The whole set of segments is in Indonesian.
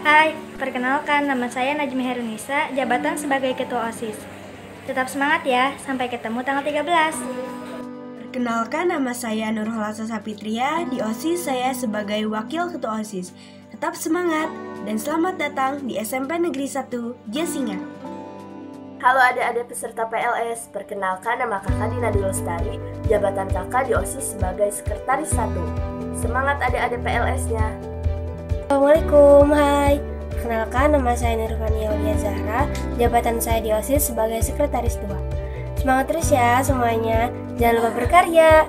Hai, perkenalkan nama saya Najmi Herunisa, jabatan sebagai Ketua OSIS. Tetap semangat ya, sampai ketemu tanggal 13. Perkenalkan, nama saya Nurholasa Sapitria, di OSIS saya sebagai Wakil Ketua OSIS. Tetap semangat dan selamat datang di SMP Negeri 1 Jasinga. Halo adik-adik peserta PLS, perkenalkan nama kakak Dina Lestari, jabatan kakak di OSIS sebagai Sekretaris 1. Semangat adik-adik PLS-nya. Assalamualaikum, hai. Perkenalkan, nama saya Nirvania Aulia Zahra, jabatan saya di OSIS sebagai Sekretaris 2. Semangat terus ya semuanya, jangan lupa berkarya.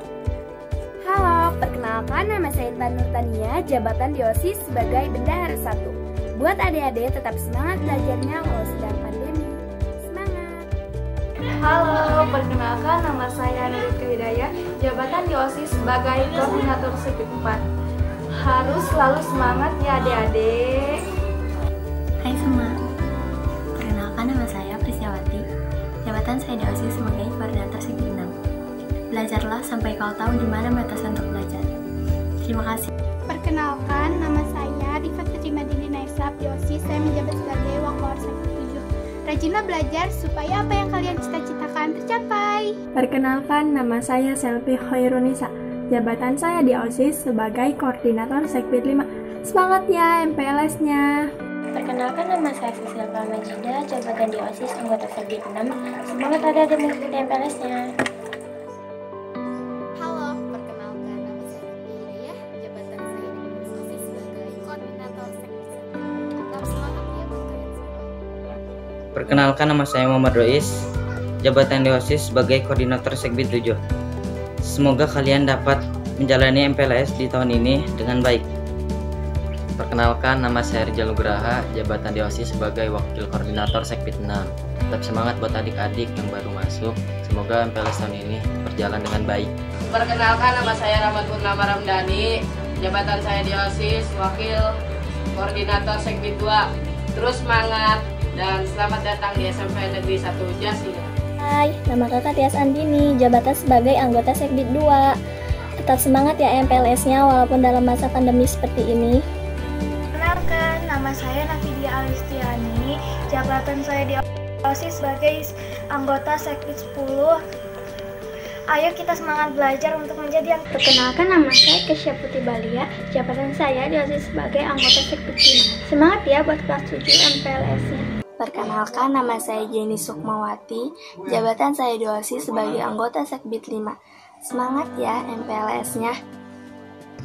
Halo, perkenalkan nama saya Intan Nurtania, jabatan di OSIS sebagai Bendahara 1. Buat adik-adik tetap semangat belajarnya walau sedang pandemi. Semangat! Halo, perkenalkan nama saya Nurika Hidayah, jabatan di OSIS sebagai Koordinator Sekbid 4. Harus selalu semangat ya adik-adik. Hai semua, perkenalkan nama saya Prisyawati, jabatan saya di OSIS sebagai Koordinator Sekbid 6. Belajarlah sampai kau tahu di mana batas untuk belajar. Terima kasih. Perkenalkan, nama saya Rifat Fitri Madini Naisab, di OSIS saya menjabat sebagai Wakil Sekbid 7. Rajinlah belajar supaya apa yang kalian cita-citakan tercapai. Perkenalkan, nama saya Selvi Khairunisa, jabatan saya di OSIS sebagai Koordinator Sekbid 5. Semangat ya MPLS-nya. Perkenalkan, nama saya Sisilva Majida, jabatan di OSIS anggota Sekbid 6. Semangat adik-adik mengikuti MPLS-nya. Halo, perkenalkan nama saya Hidayah, jabatan saya di OSIS sebagai Koordinator Sekbid 1. Tetap semangat ya buat kalian semua. Perkenalkan, nama saya Muhammad Rois, jabatan di OSIS sebagai Koordinator Sekbid 7. Semoga kalian dapat menjalani MPLS di tahun ini dengan baik. Perkenalkan, nama saya Rizal Nugraha, jabatan di OSIS sebagai Wakil Koordinator Sekbid 6. Tetap semangat buat adik-adik yang baru masuk. Semoga MPLS tahun ini berjalan dengan baik. Perkenalkan, nama saya Rahmat Purnama Ramdhani, jabatan saya di OSIS Wakil Koordinator Sekbid 2. Terus semangat dan selamat datang di SMP Negeri 1 Jasinga. Hai, nama kakak Tias Andini, jabatan sebagai anggota Sekbid 2. Tetap semangat ya MPLS-nya walaupun dalam masa pandemi seperti ini. Perkenalkan, nama saya Nafidia Alistiani, jabatan saya di OSIS sebagai anggota Sekbid 10. Ayo kita semangat belajar untuk menjadi yang... Perkenalkan, nama saya Kesya Putih Balia, jabatan saya di OSIS sebagai anggota Sekbid 5. Semangat ya buat kelas 7 MPLS-nya. Perkenalkan, nama saya Jenny Sukmawati, jabatan saya di OSIS sebagai anggota Sekbid 5. Semangat ya MPLS-nya.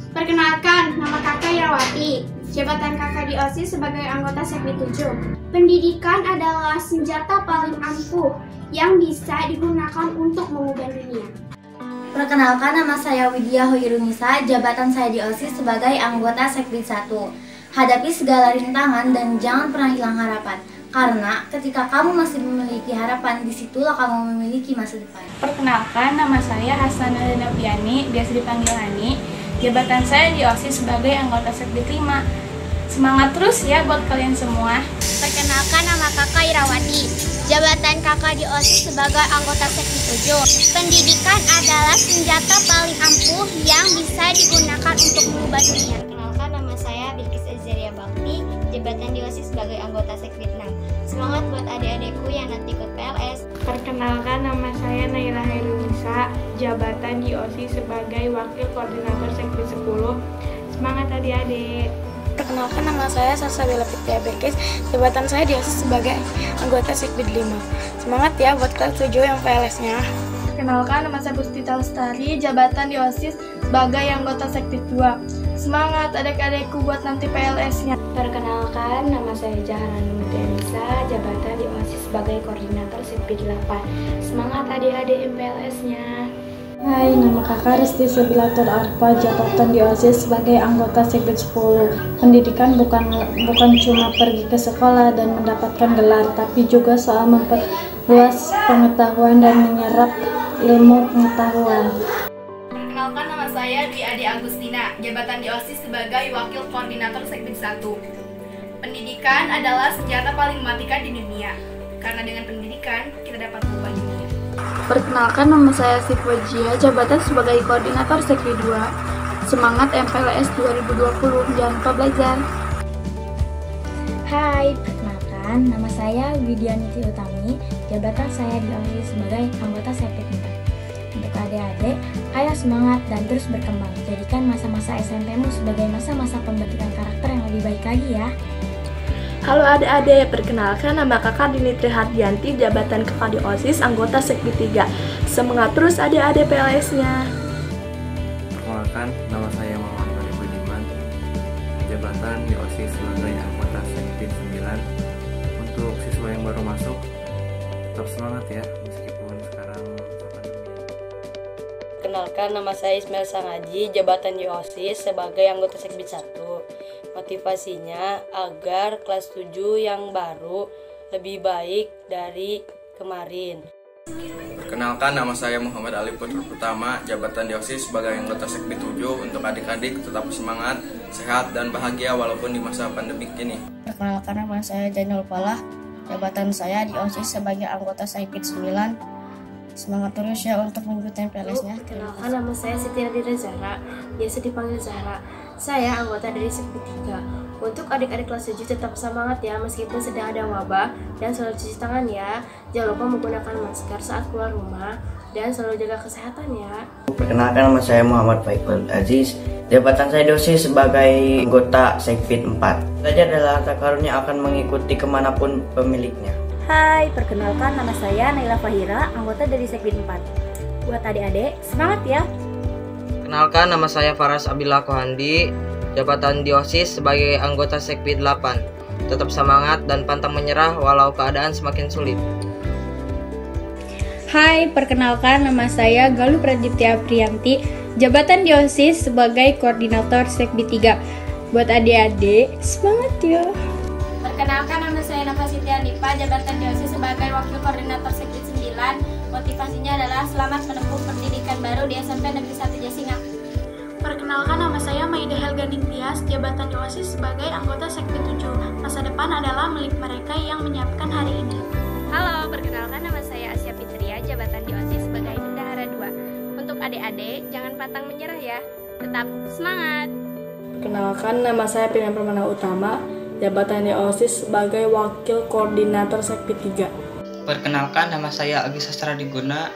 Perkenalkan, nama kakak Irawati, jabatan kakak di OSIS sebagai anggota Sekbid 7. Pendidikan adalah senjata paling ampuh yang bisa digunakan untuk mengubah dunia. Perkenalkan, nama saya Widya Hoirunisa, jabatan saya di OSIS sebagai anggota Sekbid 1. Hadapi segala rintangan dan jangan pernah hilang harapan. Karena ketika kamu masih memiliki harapan, disitulah kamu memiliki masa depan. Perkenalkan, nama saya Hasanah Nafiani, biasa dipanggil Hani. Jabatan saya di OSIS sebagai anggota Sekbid 5. Semangat terus ya buat kalian semua. Perkenalkan, nama kakak Irawati, jabatan kakak di OSIS sebagai anggota Sekbid 7. Pendidikan adalah senjata paling ampuh yang bisa digunakan untuk mengubah dunia. Perkenalkan, nama saya Bilkis Azaria Bakti, jabatan di OSIS sebagai anggota Sekbid 6. Semangat buat adik-adikku yang nanti ikut PLS. Perkenalkan, nama saya Naila Herunisa, jabatan di OSIS sebagai Wakil Koordinator Sekbid 10. Semangat adik-adik. Perkenalkan, nama saya Salsabila Fitria Berkis, jabatan saya di OSIS sebagai anggota Sekbid 5. Semangat ya buat kelas 7 yang PLS-nya. Perkenalkan, nama saya Pustita Lestari, jabatan di OSIS sebagai anggota Sekbid 2. Semangat adik-adikku buat nanti PLS-nya. Perkenalkan, nama saya Jaharan Mudanisa, jabatan di OSIS sebagai Koordinator Sekbid 8. Semangat adik-adik MPLS-nya. Hai, nama kakak Risti Sebilatur Arfa, jabatan di OSIS sebagai anggota Sekbid 10. Pendidikan bukan cuma pergi ke sekolah dan mendapatkan gelar, tapi juga soal memperluas pengetahuan dan menyerap ilmu pengetahuan. Perkenalkan, nama saya Dwi Adi Agustina, jabatan di OSIS sebagai Wakil Koordinator Sekbid 1. Pendidikan adalah senjata paling mematikan di dunia, karena dengan pendidikan kita dapat mengubah dunia. Perkenalkan, nama saya Sifwajia, jabatan sebagai Koordinator Sekbid 2. Semangat MPLS 2020, jangan lupa belajar. Hai, perkenalkan nama saya Widyaniti Utami, jabatan saya di OSIS sebagai anggota Sekbid 4. Untuk adik-adik, ayo semangat dan terus berkembang. Jadikan masa-masa SMP-mu sebagai masa-masa pembentukan karakter yang lebih baik lagi ya. Halo adik-adik, perkenalkan nama kakak Dinitri Hardianti, jabatan kakak di OSIS, anggota Sekbid 3. Semangat terus adik-adik PLS-nya. Perkenalkan, nama saya Muhammad Fadil Budiman, jabatan di OSIS sebagai anggota Sekbid 9. Untuk siswa yang baru masuk, tetap semangat ya, meskipun sekarang pandemi. Perkenalkan, nama saya Ismail Sangaji, jabatan di OSIS sebagai anggota Sekbid 1. Motivasinya agar kelas 7 yang baru lebih baik dari kemarin. Perkenalkan, nama saya Muhammad Ali Putra Utama, jabatan di OSIS sebagai anggota Sekbid 7. Untuk adik-adik tetap semangat, sehat, dan bahagia walaupun di masa pandemi ini. Perkenalkan, nama saya Jainul Falah, jabatan saya di OSIS sebagai anggota Sekbid 9. Semangat terus ya untuk mengikuti PLS-nya. Perkenalkan, nama saya Siti Nadira Zahra, biasa dipanggil Zahra. Saya anggota dari Sekbid 3. Untuk adik-adik kelas 7 tetap semangat ya meskipun sedang ada wabah, dan selalu cuci tangan ya. Jangan lupa menggunakan masker saat keluar rumah dan selalu jaga kesehatan ya. Perkenalkan, nama saya Muhammad Faikul Aziz, jabatan saya di OSIS sebagai anggota Sekbid 4. Belajar adalah harta karun yang akan mengikuti kemanapun pemiliknya. Hai, perkenalkan nama saya Naila Fahira, anggota dari Sekbid 4. Buat adik-adik, semangat ya! Perkenalkan, nama saya Faras Abdillah Kohandi, jabatan di OSIS sebagai anggota Sekbid 8. Tetap semangat dan pantang menyerah walau keadaan semakin sulit. Hai, perkenalkan nama saya Galuh Pradiptia Priyanti, jabatan di OSIS sebagai koordinator Sekbid 3. Buat adik-adik, semangat ya! Perkenalkan, nama saya Nafa Siti Anifa, jabatan di OSIS sebagai wakil koordinator Sekbid 9. Motivasinya adalah selamat menempuh pendidikan baru di SMP Negeri 1 Jasinga. Perkenalkan, nama saya Maida Helga Ningtyas, jabatan di OSIS sebagai anggota Sekbid 7. Masa depan adalah milik mereka yang menyiapkan hari ini. Halo, perkenalkan nama saya Asya Fitria, jabatan di OSIS sebagai bendahara 2. Untuk adik-adik, jangan pantang menyerah ya. Tetap semangat. Perkenalkan, nama saya Pilihan Permana Utama, jabatan di OSIS sebagai wakil koordinator Sekbid 3. Perkenalkan, nama saya Agus Sastra Diguna,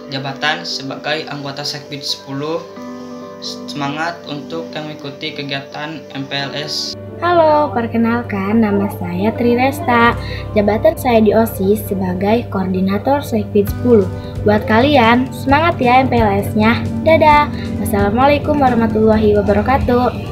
jabatan sebagai anggota Sekbid 10. Semangat untuk mengikuti kegiatan MPLS. Halo, perkenalkan nama saya Tri Resta, jabatan saya di OSIS sebagai koordinator Sekbid 10. Buat kalian, semangat ya MPLS-nya. Dadah. Wassalamualaikum warahmatullahi wabarakatuh.